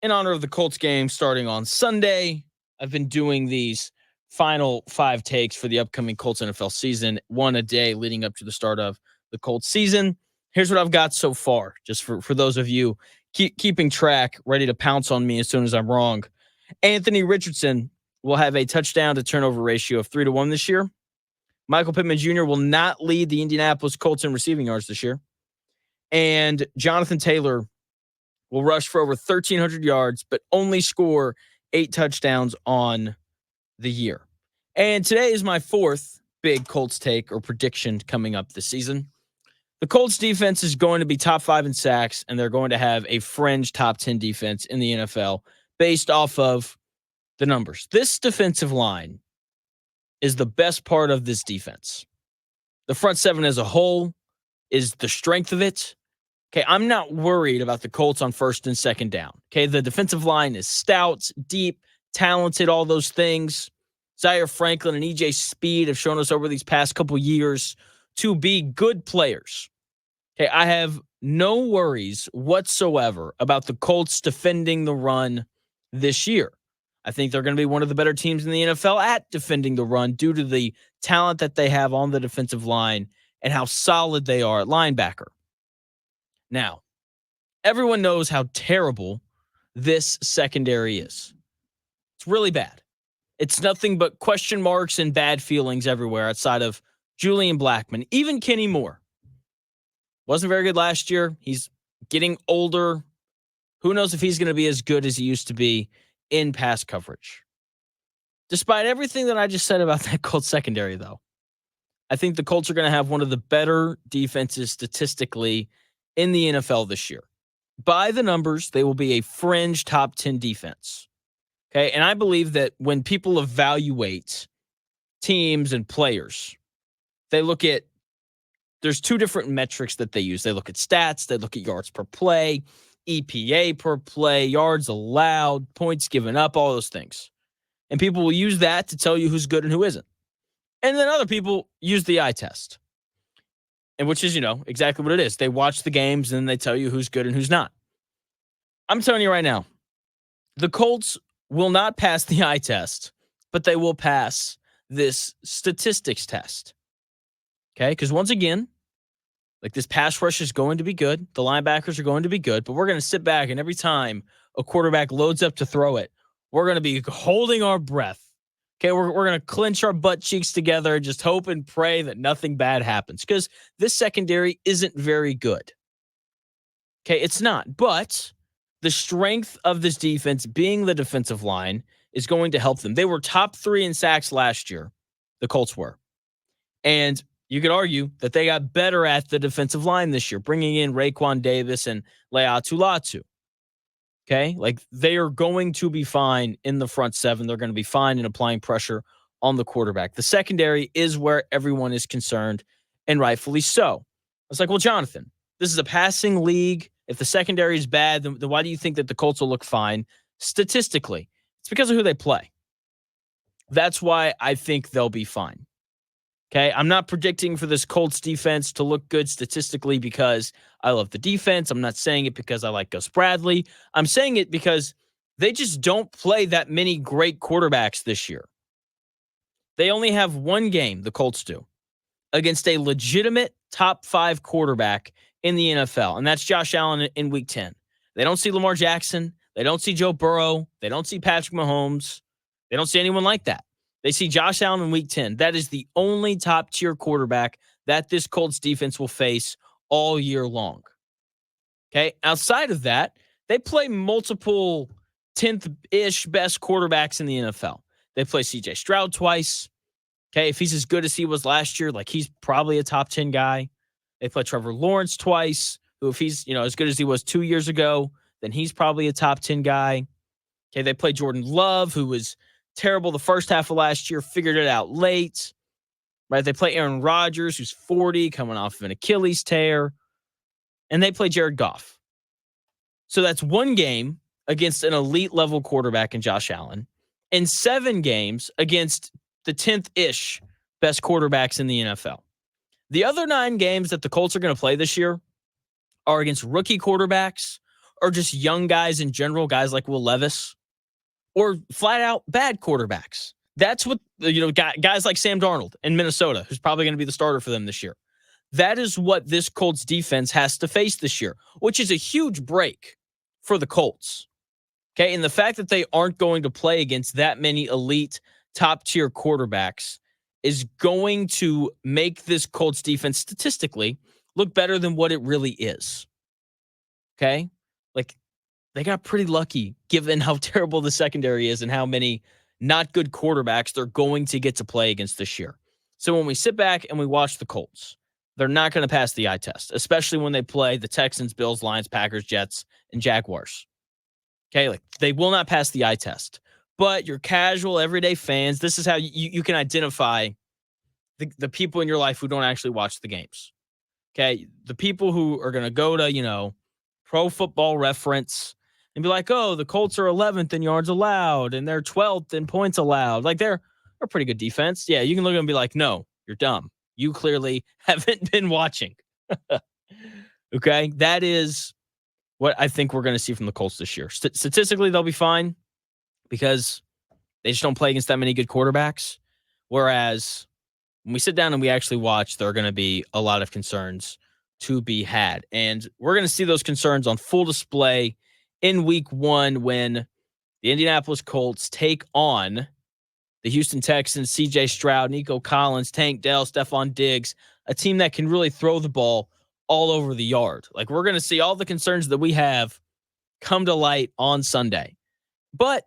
in honor of the Colts game starting on Sunday, I've been doing these final 5 takes for the upcoming Colts NFL season, one a day leading up to the start of the Colts season. Here's what I've got so far, just for those of you keeping track, ready to pounce on me as soon as I'm wrong. Anthony Richardson will have a touchdown to turnover ratio of 3-1 this year. Michael Pittman Jr. will not lead the Indianapolis Colts in receiving yards this year. And Jonathan Taylor will rush for over 1,300 yards, but only score 8 touchdowns on the year. And today is my 4th big Colts take or prediction coming up this season. The Colts defense is going to be top 5 in sacks, and they're going to have a fringe top 10 defense in the NFL based off of the numbers. This defensive line is the best part of this defense. The front 7 as a whole is the strength of it. Okay, I'm not worried about the Colts on first and second down. Okay, the defensive line is stout, deep, talented, all those things. Zaire Franklin and EJ Speed have shown us over these past couple years to be good players. Okay, I have no worries whatsoever about the Colts defending the run this year. I think they're going to be one of the better teams in the NFL at defending the run due to the talent that they have on the defensive line and how solid they are at linebacker. Now, everyone knows how terrible this secondary is. It's really bad. It's nothing but question marks and bad feelings everywhere outside of Julian Blackmon. Even Kenny Moore. Wasn't very good last year. He's getting older. Who knows if he's going to be as good as he used to be in pass coverage. Despite everything that I just said about that Colts secondary, though, I think the Colts are going to have one of the better defenses statistically in the NFL this year. By the numbers, they will be a fringe top 10 defense. Okay, and I believe that when people evaluate teams and players, they look at, there's 2 different metrics that they use. They look at stats, they look at yards per play, EPA per play, yards allowed, points given up, all those things. And people will use that to tell you who's good and who isn't. And then other people use the eye test. And which is, exactly what it is. They watch the games and then they tell you who's good and who's not. I'm telling you right now, the Colts will not pass the eye test, but they will pass this statistics test. Okay? Because once again, like this pass rush is going to be good. The linebackers are going to be good, but we're going to sit back and every time a quarterback loads up to throw it, we're going to be holding our breath. Okay, we're going to clench our butt cheeks together, just hope and pray that nothing bad happens because this secondary isn't very good. Okay, it's not. But the strength of this defense, being the defensive line, is going to help them. They were top 3 in sacks last year, the Colts were. And you could argue that they got better at the defensive line this year, bringing in Raekwon Davis and Leatu Latu. Okay, like they are going to be fine in the front 7. They're going to be fine in applying pressure on the quarterback. The secondary is where everyone is concerned, and rightfully so. It's like, well, Jonathan, this is a passing league. If the secondary is bad, then why do you think that the Colts will look fine statistically? It's because of who they play. That's why I think they'll be fine. Okay, I'm not predicting for this Colts defense to look good statistically because I love the defense. I'm not saying it because I like Gus Bradley. I'm saying it because they just don't play that many great quarterbacks this year. They only have one game, the Colts do, against a legitimate top 5 quarterback in the NFL, and that's Josh Allen in Week 10. They don't see Lamar Jackson. They don't see Joe Burrow. They don't see Patrick Mahomes. They don't see anyone like that. They see Josh Allen in Week 10. That is the only top-tier quarterback that this Colts defense will face all year long. Okay? Outside of that, they play multiple 10th-ish best quarterbacks in the NFL. They play C.J. Stroud twice. Okay? If he's as good as he was last year, like he's probably a top 10 guy. They play Trevor Lawrence twice, who if he's, as good as he was 2 years ago, then he's probably a top 10 guy. Okay? They play Jordan Love, who was terrible the first half of last year, figured it out late, right? They play Aaron Rodgers, who's 40, coming off of an Achilles tear, and they play Jared Goff. So that's one game against an elite level quarterback in Josh Allen, and 7 games against the 10th-ish best quarterbacks in the NFL. The other 9 games that the Colts are going to play this year are against rookie quarterbacks or just young guys in general, guys like Will Levis, or flat out bad quarterbacks. That's what, guys like Sam Darnold in Minnesota, who's probably going to be the starter for them this year. That is what this Colts defense has to face this year, which is a huge break for the Colts. Okay. And the fact that they aren't going to play against that many elite top tier quarterbacks is going to make this Colts defense statistically look better than what it really is. Okay. Like, they got pretty lucky given how terrible the secondary is and how many not good quarterbacks they're going to get to play against this year. So when we sit back and we watch the Colts, they're not going to pass the eye test, especially when they play the Texans, Bills, Lions, Packers, Jets, and Jaguars. Okay, like, they will not pass the eye test. But your casual, everyday fans, this is how you can identify the people in your life who don't actually watch the games. Okay, the people who are going to go to, Pro Football Reference and be like, oh, the Colts are 11th in yards allowed and they're 12th in points allowed. Like, they're a pretty good defense. Yeah, you can look at them and be like, no, you're dumb. You clearly haven't been watching. Okay, that is what I think we're going to see from the Colts this year. Statistically, they'll be fine because they just don't play against that many good quarterbacks. Whereas when we sit down and we actually watch, there are going to be a lot of concerns to be had. And we're going to see those concerns on full display in week 1 when the Indianapolis Colts take on the Houston Texans, CJ Stroud, Nico Collins, Tank Dell, Stephon Diggs, a team that can really throw the ball all over the yard. Like, we're going to see all the concerns that we have come to light on Sunday. But